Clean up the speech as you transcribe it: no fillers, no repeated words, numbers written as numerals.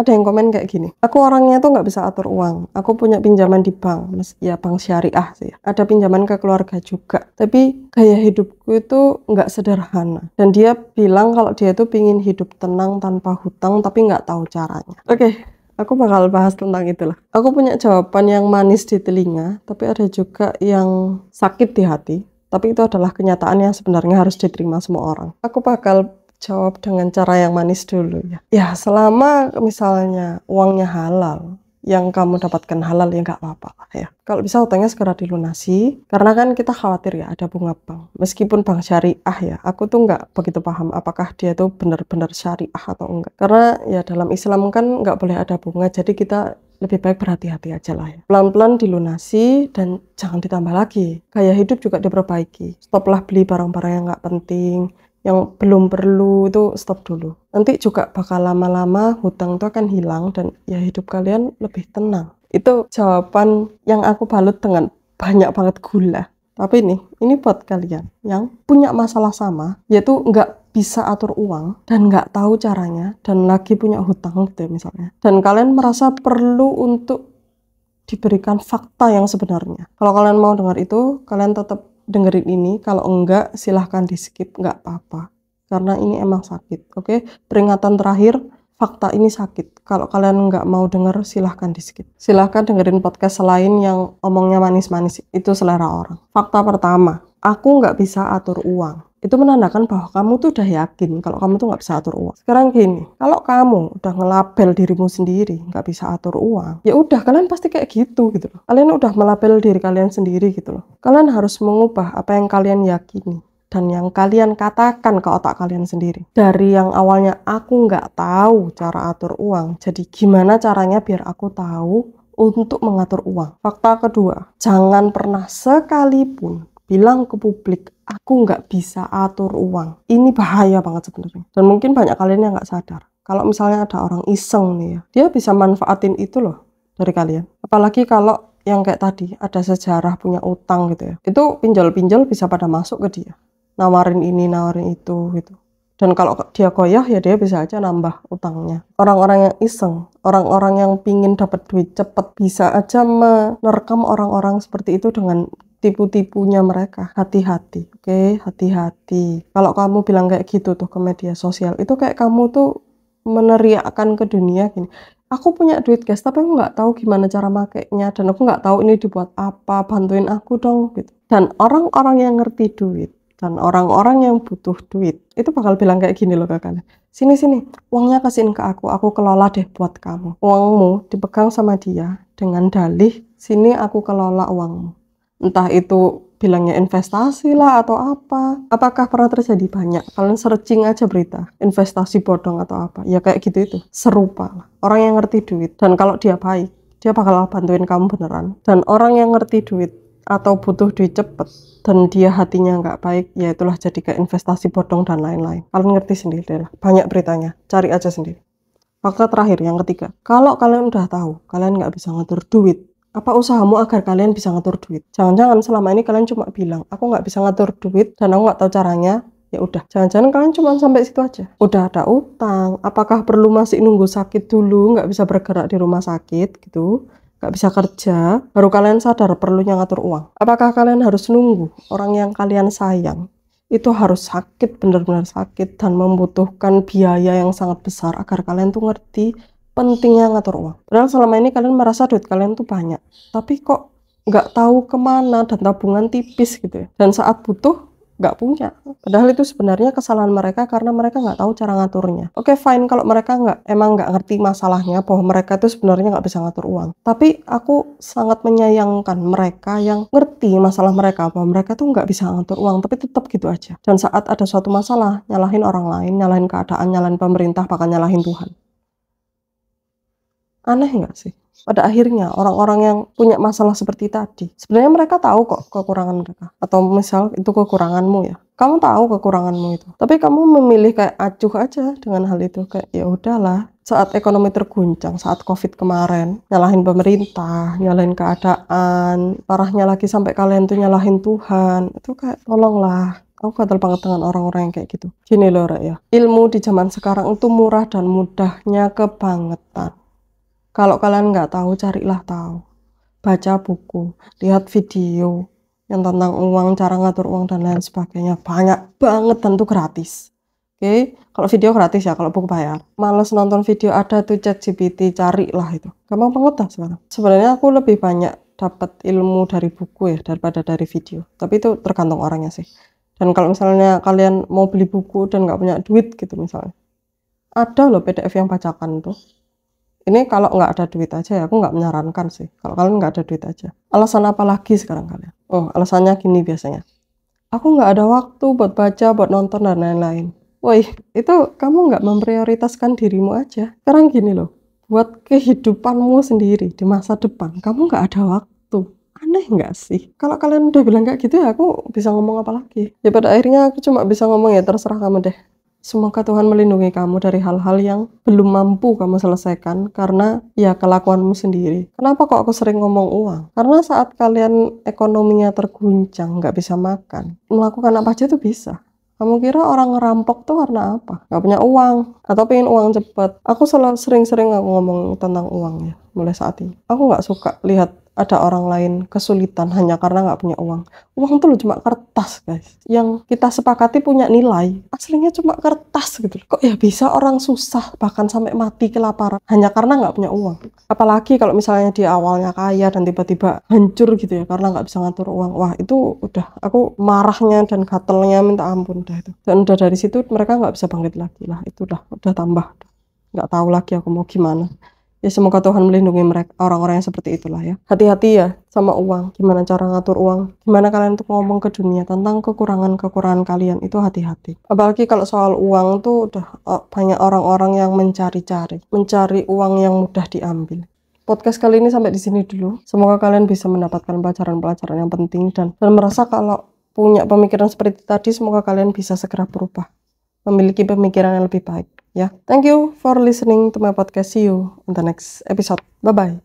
Ada yang komen kayak gini, aku orangnya tuh nggak bisa atur uang. Aku punya pinjaman di bank, ya bank syariah sih. Ada pinjaman ke keluarga juga. Tapi gaya hidupku itu nggak sederhana. Dan dia bilang kalau dia tuh pingin hidup tenang tanpa hutang, tapi nggak tahu caranya. Oke, aku bakal bahas tentang itulah. Aku punya jawaban yang manis di telinga, tapi ada juga yang sakit di hati. Tapi itu adalah kenyataan yang sebenarnya harus diterima semua orang. Aku bakal jawab dengan cara yang manis dulu ya. Ya, selama misalnya uangnya halal, yang kamu dapatkan halal ya nggak apa-apa lah ya. Kalau bisa hutangnya segera dilunasi, karena kan kita khawatir ya ada bunga bank. Meskipun bank syariah ya, aku tuh nggak begitu paham apakah dia tuh benar-benar syariah atau enggak. Karena ya dalam Islam kan nggak boleh ada bunga, jadi kita lebih baik berhati-hati aja lah ya. Pelan-pelan dilunasi dan jangan ditambah lagi. Gaya hidup juga diperbaiki. Stoplah beli barang-barang yang nggak penting, yang belum perlu itu stop dulu. Nanti juga bakal lama-lama hutang itu akan hilang dan ya hidup kalian lebih tenang. Itu jawaban yang aku balut dengan banyak banget gula. Tapi ini buat kalian yang punya masalah sama, yaitu nggak bisa atur uang dan nggak tahu caranya dan lagi punya hutang gitu ya misalnya. Dan kalian merasa perlu untuk diberikan fakta yang sebenarnya. Kalau kalian mau dengar itu, kalian tetap dengerin ini. Kalau enggak, silahkan di skip, nggak apa-apa. Karena ini emang sakit, oke? Peringatan terakhir, fakta ini sakit. Kalau kalian nggak mau denger, silahkan di skip. Silahkan dengerin podcast lain yang omongnya manis-manis. Itu selera orang. Fakta pertama, aku nggak bisa atur uang. Itu menandakan bahwa kamu tuh udah yakin kalau kamu tuh nggak bisa atur uang. Sekarang gini, kalau kamu udah ngelabel dirimu sendiri nggak bisa atur uang, ya udah kalian pasti kayak gitu loh. Kalian udah melabel diri kalian sendiri gitu loh. Kalian harus mengubah apa yang kalian yakini dan yang kalian katakan ke otak kalian sendiri. Dari yang awalnya aku nggak tahu cara atur uang, jadi gimana caranya biar aku tahu untuk mengatur uang. Fakta kedua, jangan pernah sekalipun bilang ke publik, aku nggak bisa atur uang. Ini bahaya banget sebenarnya. Dan mungkin banyak kalian yang nggak sadar. Kalau misalnya ada orang iseng nih ya, dia bisa manfaatin itu loh dari kalian. Apalagi kalau yang kayak tadi, ada sejarah punya utang gitu ya. Itu pinjol-pinjol bisa pada masuk ke dia. Nawarin ini, nawarin itu gitu. Dan kalau dia goyah ya dia bisa aja nambah utangnya. Orang-orang yang iseng, orang-orang yang pingin dapat duit cepet, bisa aja menerkam orang-orang seperti itu dengan tipu-tipunya mereka. Hati-hati, oke? Hati-hati. Kalau kamu bilang kayak gitu tuh ke media sosial, itu kayak kamu tuh meneriakkan ke dunia gini, aku punya duit guys, tapi aku nggak tahu gimana cara makainya, dan aku nggak tahu ini dibuat apa, bantuin aku dong gitu. Dan orang-orang yang ngerti duit dan orang-orang yang butuh duit itu bakal bilang kayak gini loh ke kalian, sini uangnya kasihin ke aku kelola deh buat kamu. Uangmu dipegang sama dia dengan dalih, sini aku kelola uangmu. Entah itu bilangnya investasi lah atau apa. Apakah pernah terjadi? Banyak. Kalian searching aja berita investasi bodong atau apa, ya kayak gitu. Itu serupa lah. Orang yang ngerti duit, dan kalau dia baik, dia bakal bantuin kamu beneran. Dan orang yang ngerti duit atau butuh duit cepet dan dia hatinya nggak baik, ya itulah jadi kayak investasi bodong dan lain-lain. Kalian ngerti sendiri lah, banyak beritanya, cari aja sendiri. Fakta terakhir yang ketiga, kalau kalian udah tahu kalian nggak bisa ngatur duit, apa usahamu agar kalian bisa ngatur duit? Jangan-jangan selama ini kalian cuma bilang, aku nggak bisa ngatur duit dan aku nggak tahu caranya. Ya udah, jangan-jangan kalian cuma sampai situ aja. Udah ada utang, apakah perlu masih nunggu sakit dulu, nggak bisa bergerak di rumah sakit gitu, nggak bisa kerja, baru kalian sadar perlunya ngatur uang? Apakah kalian harus nunggu orang yang kalian sayang itu harus sakit, benar-benar sakit, dan membutuhkan biaya yang sangat besar agar kalian tuh ngerti pentingnya ngatur uang? Padahal selama ini kalian merasa duit kalian tuh banyak, tapi kok nggak tahu kemana dan tabungan tipis gitu ya. Dan saat butuh nggak punya. Padahal itu sebenarnya kesalahan mereka karena mereka nggak tahu cara ngaturnya. Oke, fine kalau mereka emang nggak ngerti masalahnya, bahwa mereka itu sebenarnya nggak bisa ngatur uang. Tapi aku sangat menyayangkan mereka yang ngerti masalah mereka, bahwa mereka tuh nggak bisa ngatur uang, tapi tetap gitu aja. Dan saat ada suatu masalah, nyalahin orang lain, nyalahin keadaan, nyalahin pemerintah, bahkan nyalahin Tuhan. Aneh nggak sih? Pada akhirnya orang-orang yang punya masalah seperti tadi, sebenarnya mereka tahu kok kekurangan mereka. Atau misal itu kekuranganmu ya, kamu tahu kekuranganmu itu, tapi kamu memilih kayak acuh aja dengan hal itu. Kayak ya udahlah, saat ekonomi terguncang, saat COVID kemarin, nyalahin pemerintah, nyalahin keadaan, parahnya lagi sampai kalian tuh nyalahin Tuhan. Itu kayak tolonglah, Aku gatel banget dengan orang-orang yang kayak gitu. Gini loh Rek ya, ilmu di zaman sekarang itu murah dan mudahnya kebangetan. Kalau kalian nggak tahu, carilah tahu. Baca buku, lihat video yang tentang uang, cara ngatur uang dan lain sebagainya. Banyak banget dan itu gratis. Oke, kalau video gratis ya, kalau buku bayar. Males nonton video, ada tuh ChatGPT, carilah itu. Gampang banget lah sekarang. Sebenarnya aku lebih banyak dapat ilmu dari buku ya daripada dari video. Tapi itu tergantung orangnya sih. Dan kalau misalnya kalian mau beli buku dan nggak punya duit gitu misalnya, ada loh PDF yang bacakan tuh. Ini kalau nggak ada duit aja ya, aku nggak menyarankan sih. Kalau kalian nggak ada duit aja. Alasan apa lagi sekarang kalian? Oh, alasannya gini biasanya. Aku nggak ada waktu buat baca, buat nonton, dan lain-lain. Woi, itu kamu nggak memprioritaskan dirimu aja. Sekarang gini loh, buat kehidupanmu sendiri di masa depan, kamu nggak ada waktu. Aneh nggak sih? Kalau kalian udah bilang kayak gitu ya, aku bisa ngomong apa lagi? Ya pada akhirnya aku cuma bisa ngomong ya terserah kamu deh. Semoga Tuhan melindungi kamu dari hal-hal yang belum mampu kamu selesaikan karena ya kelakuanmu sendiri. Kenapa kok aku sering ngomong uang? Karena saat kalian ekonominya terguncang, nggak bisa makan, melakukan apa aja tuh bisa. Kamu kira orang ngerampok tuh karena apa? Nggak punya uang atau pengen uang cepet. Aku selalu sering-sering aku ngomong tentang uang ya, mulai saat ini. Aku nggak suka lihat ada orang lain kesulitan hanya karena nggak punya uang. Uang tuh loh cuma kertas guys, yang kita sepakati punya nilai, aslinya cuma kertas gitu. Kok ya bisa orang susah bahkan sampai mati kelaparan hanya karena nggak punya uang? Apalagi kalau misalnya di awalnya kaya dan tiba-tiba hancur gitu ya karena nggak bisa ngatur uang. Wah itu udah aku marahnya dan gatelnya minta ampun dah itu. Dan udah dari situ mereka nggak bisa bangkit lagi lah, itu udah tambah, nggak tahu lagi aku mau gimana. Ya semoga Tuhan melindungi mereka, orang-orang yang seperti itulah ya. Hati-hati ya sama uang. Gimana cara ngatur uang? Gimana kalian untuk ngomong ke dunia tentang kekurangan-kekurangan kalian, itu hati-hati. Apalagi kalau soal uang tuh udah banyak orang-orang yang mencari uang yang mudah diambil. Podcast kali ini sampai di sini dulu. Semoga kalian bisa mendapatkan pelajaran-pelajaran yang penting dan merasa kalau punya pemikiran seperti tadi, semoga kalian bisa segera berubah, memiliki pemikiran yang lebih baik. Ya, thank you for listening to my podcast. See you on the next episode. Bye bye.